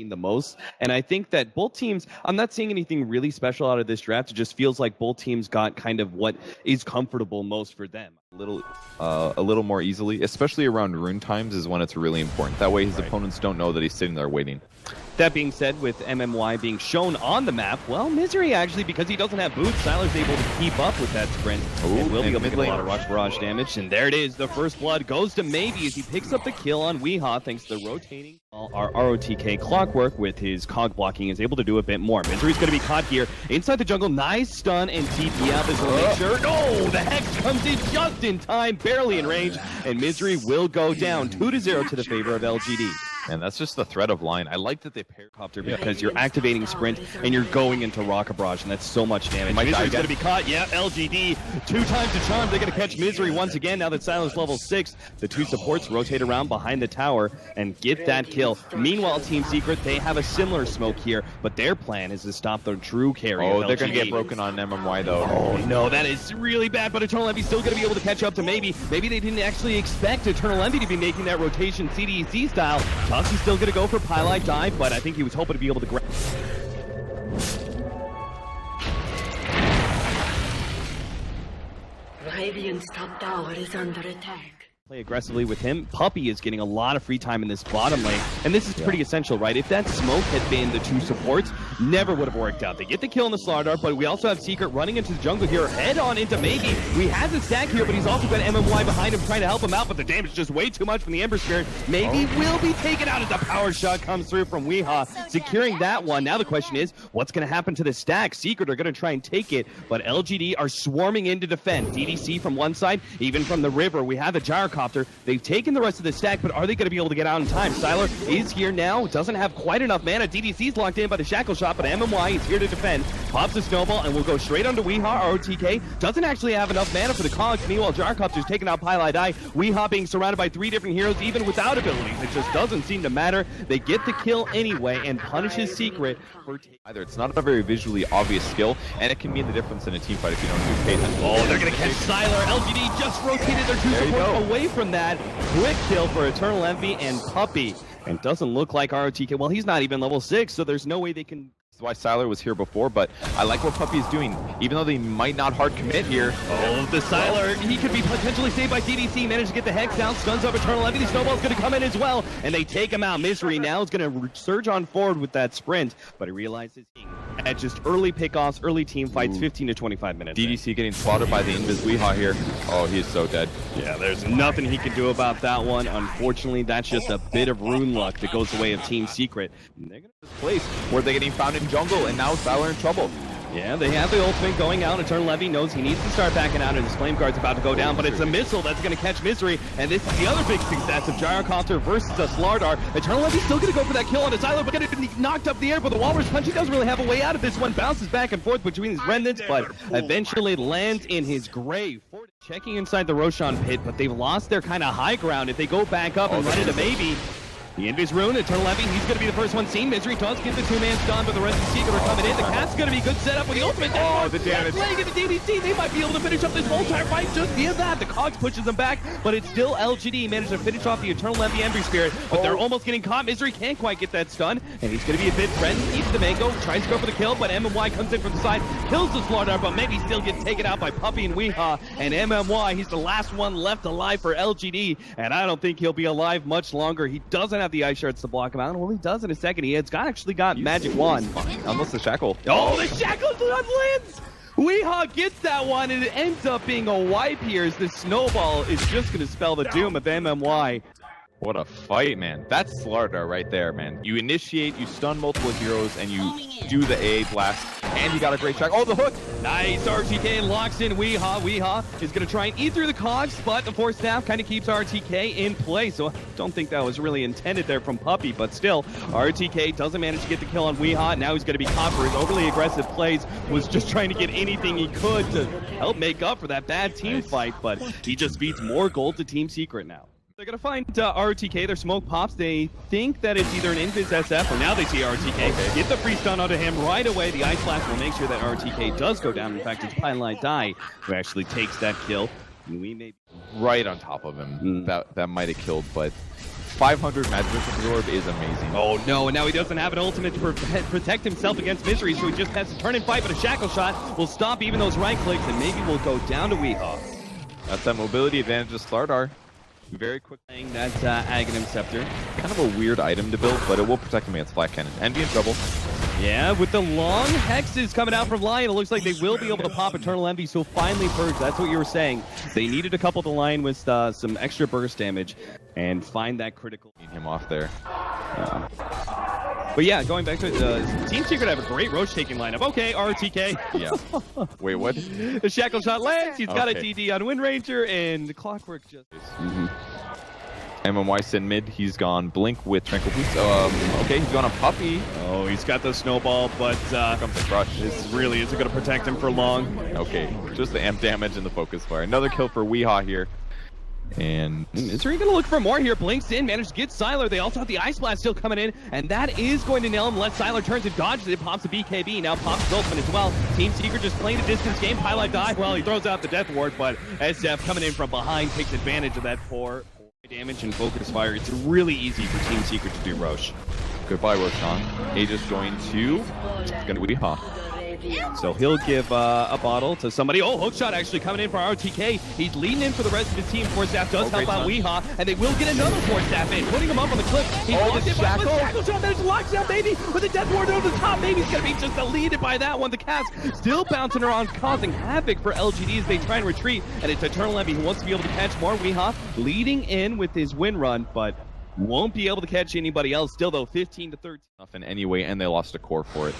seen the most. And I think that both teams, I'm not seeing anything really special out of this draft. It just feels like both teams got kind of what is comfortable most for them. A little more easily, especially around rune times is when it's really important. That way his opponents don't know that he's sitting there waiting. That being said, with MMY being shown on the map, well, Misery actually, because he doesn't have boots, Sylar's able to keep up with that sprint. And will be able to get a lot of rush barrage damage. And there it is. The first blood goes to Maybe as he picks up the kill on Weehaw thanks to the rotating. Our rOtk Clockwork with his cog blocking is able to do a bit more. Misery's going to be caught here inside the jungle. Nice stun and TP out. This will make sure. No, the Hex comes in just in time, barely in range. And Misery will go down 2-0 to the favor of LGD. And that's just the threat of line. I like that they pair Copter because you're activating sprint and you're going into rocket barrage, and that's so much damage. Misery's going to be caught. Yeah, LGD 2 times the charm. They're going to catch Misery once again now that Sylar's level 6. The 2 supports rotate around behind the tower and get that kill. Meanwhile, Team Secret, they have a similar smoke here, but their plan is to stop the true carry. Oh, they're going to get broken on MMY though. Oh no, that is really bad, but EternalEnvy still going to be able to catch up to Maybe. Maybe they didn't actually expect EternalEnvy to be making that rotation CDEC style. Toxi's still going to go for pieliedie, but I think he was hoping to be able to grab. Radiant's top tower is under attack. Play aggressively with him. Puppey is getting a lot of free time in this bottom lane, and this is pretty essential, right? If that smoke had been the 2 supports, never would have worked out. They get the kill in the Sylar Dart, but we also have Secret running into the jungle here, head on into Maybe. We have the stack here, but he's also got MMY behind him trying to help him out, but the damage is just way too much from the Ember Spirit. Maybe will be taken out as the power shot comes through from Weehaw, securing that one. Now the question is, what's going to happen to the stack? Secret are going to try and take it, but LGD are swarming in to defend. DDC from one side, even from the river. We have the Gyrocopter. They've taken the rest of the stack, but are they going to be able to get out in time? Sylar is here now, doesn't have quite enough mana. DDC's locked in by the shackle shot, but MMY is here to defend. Pops a snowball and will go straight onto Weehaw. rOtk doesn't actually have enough mana for the cogs. Meanwhile, Gyrocopter's taking out pieliedie. Weehaw being surrounded by 3 different heroes, even without abilities. It just doesn't seem to matter. They get the kill anyway and punishes Secret for either. It's not a very visually obvious skill, and it can mean the difference in a team fight if you don't do pay attention. Oh, they're going to catch Sylar. LGD just rotated their 2 supports away from that. Quick kill for EternalEnvy and Puppey. And doesn't look like rOtk. Well, he's not even level 6, so there's no way they can. Why Sylar was here before, but I like what Puppey is doing, even though they might not hard commit here. Oh, the Sylar, he could be potentially saved by DDC, managed to get the Hex down, stuns up EternalEnvy, the snowball's going to come in as well, and they take him out. Misery now is going to surge on forward with that sprint, but he realizes at just early pickoffs, early team fights, 15 to 25 minutes. DDC getting slaughtered by the Invis Weehaw here. Oh, he is so dead. Yeah, there's nothing he can do about that one. Unfortunately, that's just a bit of rune luck that goes the way of Team Secret. And they're going to place where they're getting found in jungle, and now Sylar in trouble. Yeah, they have the ultimate going out. EternalEnvy knows he needs to start backing out, and his flame guard's about to go down, but it's a missile that's going to catch Misery, and this is the other big success of Gyrocopter versus a Sylar Dart. EternalEnvy's still going to go for that kill on the Sylar, but going to be knocked up the air, but the Walrus Punch, he doesn't really have a way out of this one. Bounces back and forth between his remnants, but eventually lands in his grave. Checking inside the Roshan pit, but they've lost their kind of high ground. If they go back up and run into Maybe, the Invis Rune, EternalEnvy, he's going to be the first one seen. Misery does get the 2-man stun, but the rest of the Secret are coming in. The Cat's going to be good setup with the ultimate. Oh, the damage. Laying into DDC, they might be able to finish up this whole entire fight just via that. The Cogs pushes them back, but it's still LGD managed to finish off the EternalEnvy Ember Spirit, but they're almost getting caught. Misery can't quite get that stun, and he's going to be a bit threatened. Eats the mango, tries to go for the kill, but MMY comes in from the side, kills the Sylar Dart, but maybe still gets taken out by Puppey and Weehaw, and MMY, he's the last one left alive for LGD, and I don't think he'll be alive much longer. He doesn't have the ice shards to block him out. Well, he does in a second. He actually got Magic Wand. Almost the shackle. Oh, the shackle lands! Weehaw gets that one, and it ends up being a wipe here as the snowball is just going to spell the doom of MMY. What a fight, man. That's Sylar Dart right there, man. You initiate, you stun multiple heroes, and you do the AA blast, and you got a great shot. Oh, the hook! Nice, rOtk locks in Weehaw. Weehaw is going to try and eat through the cogs, but the force staff kind of keeps rOtk in play, so I don't think that was really intended there from Puppey, but still, rOtk doesn't manage to get the kill on Weehaw. Now he's going to be caught for his overly aggressive plays, was just trying to get anything he could to help make up for that bad team fight, but he just beats more gold to Team Secret now. They're going to find rOtk, their smoke pops. They think that it's either an Invis SF, or now they see rOtk. Get the free stun onto him right away. The Ice Blast will make sure that rOtk does go down. In fact, it's pieliedie who actually takes that kill. And we may be right on top of him. That might have killed, but 500 magic absorb is amazing. Oh no, and now he doesn't have an ultimate to protect himself against Misery, so he just has to turn and fight, but a shackle shot will stop even those right clicks, and maybe we'll go down to Weehaw. That's that mobility advantage of Slardar. Very quick. Playing that Aghanim Scepter. Kind of a weird item to build, but it will protect him against Flat Cannon. Envy in trouble. Yeah, with the long hexes coming out from Lion, it looks like they will be able to pop EternalEnvy, so finally Purge, that's what you were saying. They needed a couple to Lion with some extra burst damage and find that critical. Need him off there. But yeah, going back to it, Team Secret have a great Roche taking lineup. Okay, rOtk. Yeah. Wait, what? The shackle shot lands, he's got a DD on Wind Ranger, and the Clockwork just... MMY send mid, he's gone Blink with Tranquil Boost. Okay, he's gone a Puppey. Oh, he's got the snowball, but Comes the crush. this really isn't going to protect him for long. Okay, just the amp damage and the focus fire. Another kill for Weehaw here. And Misery going to look for more here. Blinks in, managed to get Sylar. They also have the Ice Blast still coming in, and that is going to nail him unless Sylar turns and dodges it. Pops a BKB, now pops his ultimate as well. Team Secret just playing a distance game. Highlight die. Well, he throws out the Death Ward, but SF coming in from behind takes advantage of that poor damage and focus fire. It's really easy for Team Secret to do Roche. goodbye, Roshan. Aegis going to Weehaw. So he'll give a bottle to somebody. Oh, hookshot actually coming in for rOtk. He's leading in for the rest of his team. Force Staff does help out Weehaw, and they will get another Force Staff in, putting him up on the cliff. He's the shackle shot. There's a lockdown, baby, with a Death Ward over the top. Maybe he's going to be just deleted by that one. The cast still bouncing around, causing havoc for LGD as they try and retreat, and it's EternalEnvy who wants to be able to catch more. Weehaw leading in with his win run, but won't be able to catch anybody else. Still, though, 15-13. Nothing anyway, and they lost a core for it.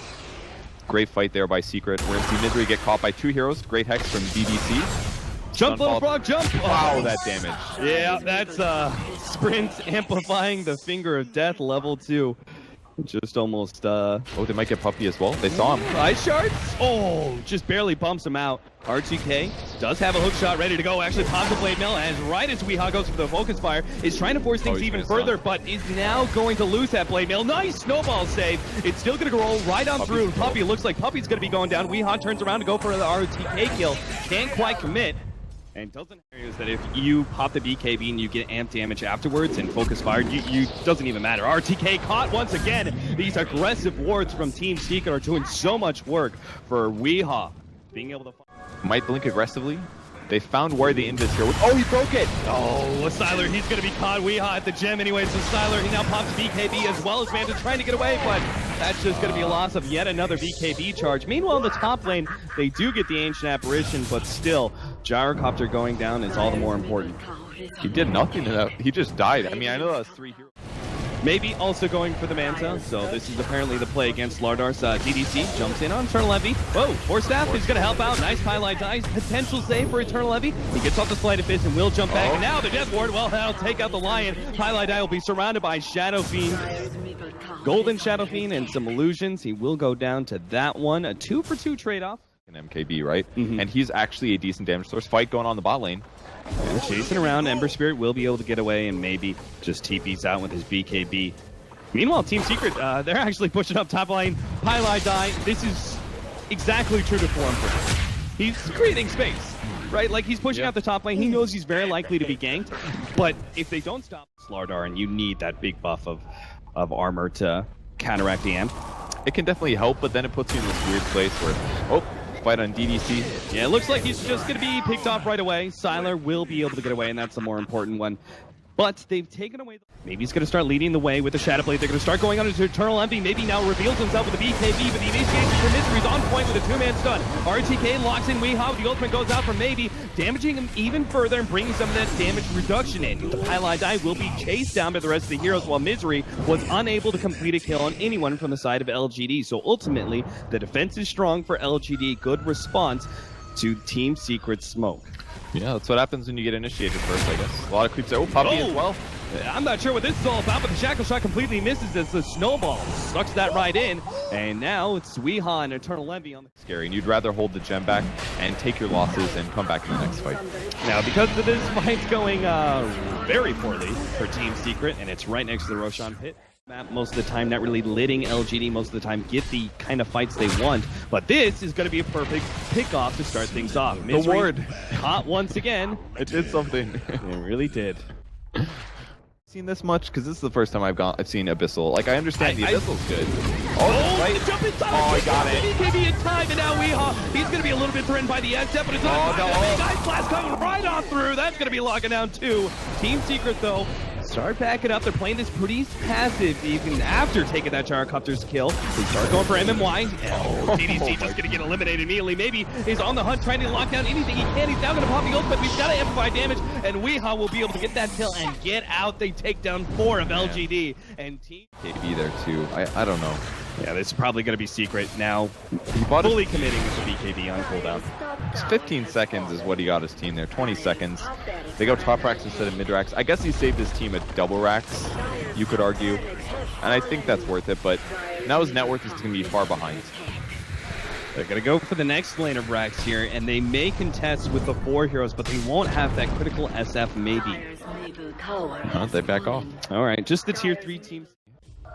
Great fight there by Secret. We're going to see Misery get caught by two heroes. Great Hex from DDC. Jump, little frog, jump! Wow, that damage. Yeah, that's Sprint amplifying the Finger of Death level 2. Just almost, Oh, they might get Puppey as well. They saw him. Ice Shards? Oh, just barely bumps him out. rOtk does have a hook shot ready to go. Actually pops the Blade Mill, and right as Weehaw goes for the Focus Fire, is trying to force things even further, but is now going to lose that Blade Mill. Nice snowball save. It's still going to roll right on through. Puppey looks like Puppey's going to be going down. Weehaw turns around to go for the rOtk kill. Can't quite commit. And doesn't is that if you pop the BKB and you get amp damage afterwards and focus fire, you doesn't even matter. rOtk caught once again. These aggressive wards from Team Secret are doing so much work for Weehaw. Being able to Might blink aggressively. They found where the invis here. Oh, he broke it! Oh, Sylar, he's going to be caught. Weehaw at the gem anyway, so Sylar, he now pops BKB as well as Manta trying to get away, but that's just going to be a loss of yet another BKB charge. Meanwhile, in the top lane, they do get the Ancient Apparition, but still, Gyrocopter going down is all the more important. He did nothing to that. He just died. I mean, I know that was 3 heroes. Maybe also going for the Manta, so this is apparently the play against Lardar's DDC. Jumps in on EternalEnvy. Whoa, Force Staff is going to help out. Nice highlight dice. Potential save for EternalEnvy. He gets off the Sleight of Fist and will jump back. And now the Death Ward, well, that'll take out the Lion. Highlight Die will be surrounded by Shadow Fiend. Golden Shadow Fiend and some illusions. He will go down to that one. A 2-for-2 trade-off. An MKB, right? And he's actually a decent damage source. Fight going on the bot lane. And chasing around, Ember Spirit will be able to get away and maybe just TP's out with his BKB. Meanwhile, Team Secret, they're actually pushing up top lane. Highlight Die. This is exactly true to form for him. He's creating space, right? Like, he's pushing out the top lane. He knows he's very likely to be ganked. But if they don't stop Slardar, and you need that big buff of armor to counteract the amp, it can definitely help, but then it puts you in this weird place where, oh, fight on DDC. Yeah, it looks like he's just going to be picked off right away. Sylar will be able to get away, and that's the more important one. But they've taken away... Maybe he's going to start leading the way with the Shadow Blade. They're going to start going on into EternalEnvy. Maybe now reveals himself with the BKB, but the initiation for Misery's on point with a 2-man stun. rOtk locks in Weehaw. The ultimate goes out for Maybe, damaging him even further and bringing some of that damage reduction in. The Highlight Die will be chased down by the rest of the heroes, while Misery was unable to complete a kill on anyone from the side of LGD. So ultimately, the defense is strong for LGD. Good response to Team Secret's smoke. Yeah, that's what happens when you get initiated first, I guess. A lot of creeps there. Oh, Puppey as well. I'm not sure what this is all about, but the Shackle Shot completely misses as the snowball sucks that right in. And now it's Weehaw and EternalEnvy on the... Scary, and you'd rather hold the gem back and take your losses and come back in the next fight. Now, because of this fight's going very poorly for Team Secret, and it's right next to the Roshan pit. Most of the time, not really letting LGD most of the time get the kind of fights they want. But this is going to be a perfect pick-off to start things off. Misery the ward caught once again. It did something. It really did. seen this much? Because this is the first time I've seen Abyssal. Like, I understand the Abyssal's good. The jump inside. He got it. BKB in time, and now he's going to be a little bit threatened by the S-step, but it's not. Nice blast coming right on through. That's going to be locking down 2. Team Secret, though, start backing up. They're playing this pretty passive even after taking that gyrocopter's kill. They start going for MMY. DDC just going to get eliminated immediately. Maybe he's on the hunt trying to lock down anything he can. He's now going to pop the ult, but we've got to amplify damage, and Weehaw will be able to get that kill and get out. They take down 4 of LGD. And Team KB there too. I don't know. Yeah, this is probably going to be Secret now. Fully committing with the BKB on cooldown. 15 seconds is what he got his team there. 20 seconds. They go top racks instead of mid racks. I guess he saved his team at double racks, you could argue. And I think that's worth it, but now his net worth is going to be far behind. They're going to go for the next lane of racks here, and they may contest with the 4 heroes, but they won't have that critical SF maybe. They back off. All right, just the tier 3 teams.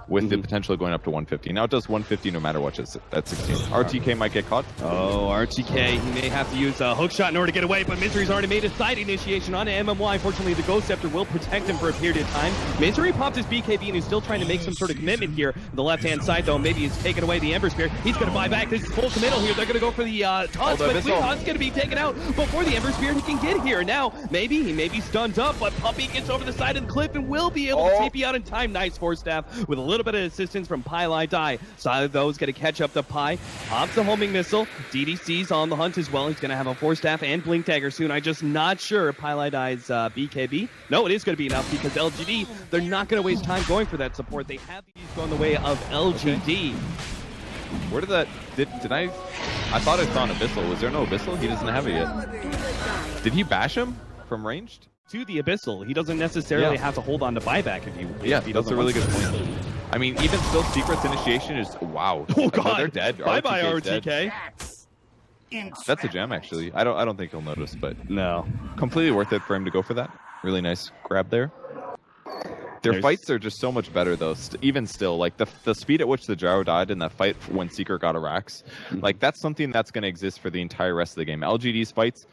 With the potential of going up to 150. Now it does 150 no matter what it's at 16. rOtk might get caught. Oh, rOtk, he may have to use a hook shot in order to get away, but Misery's already made a side initiation on MMY. Fortunately, the Ghost Scepter will protect him for a period of time. Misery popped his BKB and he's still trying to make some sort of commitment here. On the left-hand side, though, maybe he's taken away the Ember Spear. He's going to buy back. This is full committal here. They're going to go for the taunt, but Weeha's going to be taken out before the Ember Spear he can get here. Now, maybe he may be stunned up, but Puppey gets over the side of the cliff and will be able to TP out in time. Nice Force Staff with a little bit of assistance from pieliedie. Sylar, though, is going to catch up the Pi. Pops the homing missile. DDC's on the hunt as well. He's going to have a Force Staff and Blink Dagger soon. I'm just not sure pieliedie's BKB. No, it is going to be enough because LGD, they're not going to waste time going for that support. They have these going the way of LGD. Okay. Where did that... Did I thought I saw an Abyssal. Was there no Abyssal? He doesn't have it yet. Did he bash him from ranged? To the Abyssal. He doesn't necessarily have to hold on to buyback if he that's a really good point. I mean, even still, Secret's initiation is... Wow. Oh, God. They're dead. Bye-bye, rOtk. That's a gem, actually. I don't think he'll notice, but... No. Completely worth it for him to go for that. Really nice grab there. Their fights are just so much better, though. Even still, like, the speed at which the Gyro died in that fight when Secret got a Rax, like, that's something that's going to exist for the entire rest of the game. LGD's fights...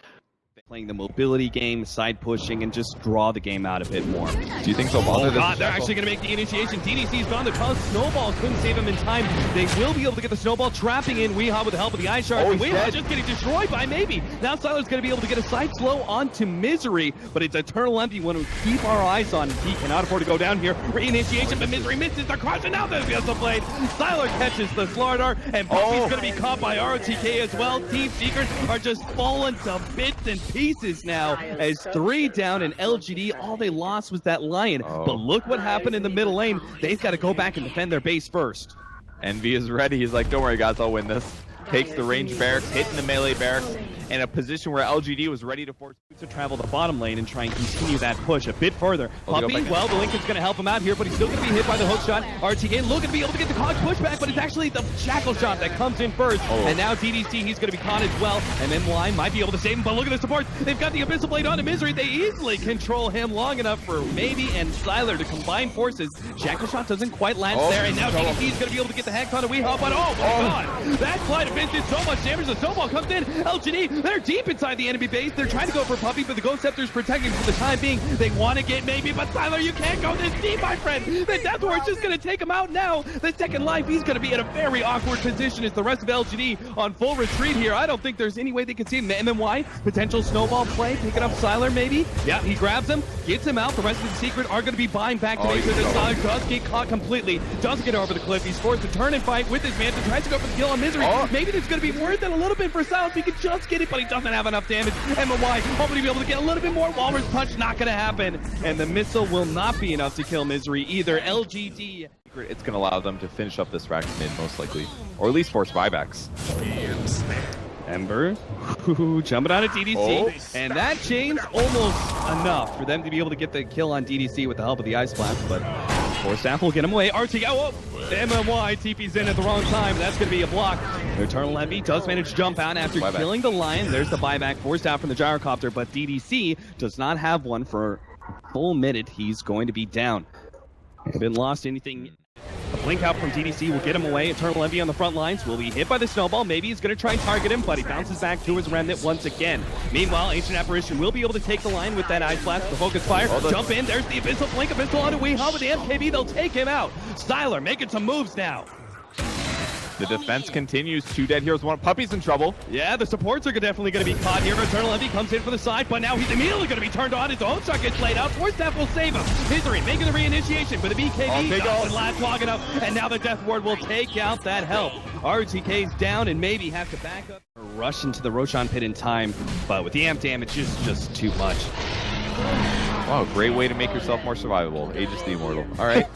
Playing the mobility game, side pushing, and just draw the game out a bit more. Do you think they'll bother this? God, they're actually going to make the initiation. DDC's gone. The snowballs couldn't save him in time. They will be able to get the snowball, trapping in Weehaw with the help of the Ice Shard. And Weehaw just getting destroyed by maybe. Now Sylar's going to be able to get a side slow onto Misery, but it's EternalEnvy one who keep our eyes on. He cannot afford to go down here. Reinitiation, but Misery misses the crush, and now there's the other blade. Sylar catches the Slardar, and Puppey's going to be caught by rOtk as well. Team Secret are just falling to bits and pieces now as 3 down, and LGD, all they lost was that Lion. But look what happened in the middle lane. They've got to go back and defend their base first. Envy is ready. He's like, don't worry, guys, I'll win this. Takes the range barracks, hitting the melee barracks, in a position where LGD was ready to force to travel the bottom lane and try and continue that push a bit further. Puppey, well, the Lincoln's going to help him out here, but he's still going to be hit by the hook shot. rOtk looking to be able to get the Cog pushback, but it's actually the Shackle shot that comes in first. And now DDC, he's going to be caught as well. And MMY might be able to save him, but look at the support. They've got the Abyssal Blade onto Misery. They easily control him long enough for Maybe and Sylar to combine forces. Shackle shot doesn't quite land there, and now DDC is going to be able to get the Hex onto Weehaw, but oh my God, that Clyde event did so much damage. The snowball comes in. LGD, they're deep inside the enemy base. They're trying to go for Puppey, but the Ghost Scepter's protecting for the time being. They want to get Maybe, but Sylar, you can't go this deep, my friend. The Death Ward's just going to take him out now. The second life, he's going to be in a very awkward position as the rest of LGD on full retreat here. I don't think there's any way they can see him. MMY, potential snowball play, picking up Sylar maybe. Yeah, he grabs him, gets him out. The rest of the Secret are going to be buying back to make sure that Sylar does get caught completely. Doesn't get over the cliff. He's forced to turn and fight with his man to try to go for the kill on Misery. Maybe this is going to be worth it a little bit for Sylar. He can just get it, but he doesn't have enough damage. MMY hoping to be able to get a little bit more. Walrus Punch, not going to happen. And the missile will not be enough to kill Misery either. LGD. It's going to allow them to finish up this rack mid, most likely. Or at least force buybacks. Ember, jumping on a DDC. And that chain's almost enough for them to be able to get the kill on DDC with the help of the Ice Blast. But Force Staff will get him away. RT, MMY TP's in at the wrong time. That's going to be a block. EternalEnvy does manage to jump out after killing the Lion. There's the buyback forced out from the gyrocopter, but DDC does not have one for a full minute. He's going to be down. Haven't lost anything. blink out from DDC will get him away. EternalEnvy on the front lines will be hit by the snowball. Maybe he's going to try and target him, but he bounces back to his remnant once again. Meanwhile, Ancient Apparition will be able to take the line with that Ice Blast, the focus fire. Jump in, there's the Abyssal blink, Abyssal onto Weehaw with the MKB. They'll take him out. Sylar making some moves now. The defense continues. 2 dead heroes, 1. Puppey's in trouble. Yeah, the supports are definitely going to be caught here. EternalEnvy comes in from the side, but now he's immediately going to be turned on. His own shot gets laid out. Force Staff will save him. Misery making the reinitiation, but the BKB doesn't last long enough, and now the Death Ward will take out that help. rOtk is down and maybe have to back up. Rush into the Roshan pit in time, but with the amp damage, it's just too much. Wow, great way to make yourself more survivable. Aegis the Immortal. All right.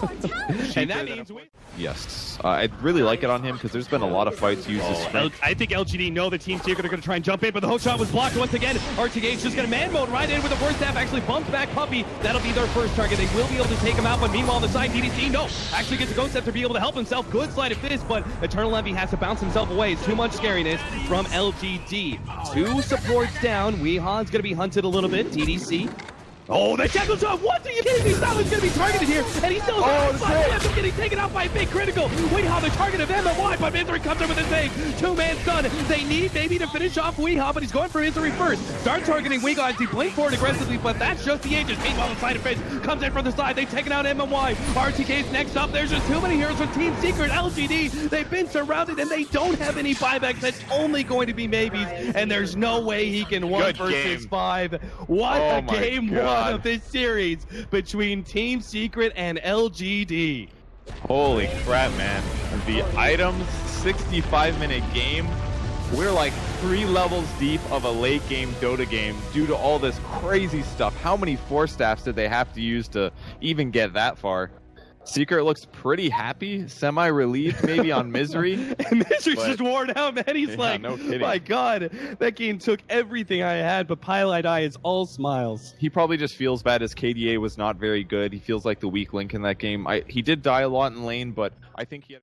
And that means yes. I really like it on him because there's been a lot of fights used as strength. I think LGD know the Team Secret are going to try and jump in, but the hook shot was blocked once again. rOtk is just going to man mode right in with the Force Staff. Actually bumps back Puppey. That'll be their first target. They will be able to take him out, but meanwhile on the side, DDC, no. Actually gets a Ghost Scepter to be able to help himself. Good slide of fist, but EternalEnvy has to bounce himself away. It's too much scariness from LGD. 2 supports down. Weehaw's going to be hunted a little bit. DDC. Oh, the Shackle Shot! What are you kidding me? Someone's going to be targeted here, and he still ends up getting taken out by a big critical. Wait, how the target of MMY, but Misery comes in with a save. 2-man stun. They need maybe to finish off Weehaw, but he's going for Misery first. Start targeting Weehaw as he blink forward aggressively, but that's just the Aegis. Meanwhile, the side of Fish comes in from the side. They've taken out MMY. rOtk's next up. There's just too many heroes with Team Secret. LGD, they've been surrounded, and they don't have any buybacks. That's only going to be maybes, and there's no way he can 1 versus 5. What a game 1 of this series between Team Secret and LGD. Holy crap, man. The items, 65-minute game. We're like 3 levels deep of a late game Dota game due to all this crazy stuff. How many Force Staffs did they have to use to even get that far? Secret looks pretty happy, semi-relieved maybe on Misery. And Misery's just worn out, man. He's like, no kidding. My God, that game took everything I had, but pieliedie is all smiles. He probably just feels bad as KDA was not very good. He feels like the weak link in that game. He did die a lot in lane, but I think he had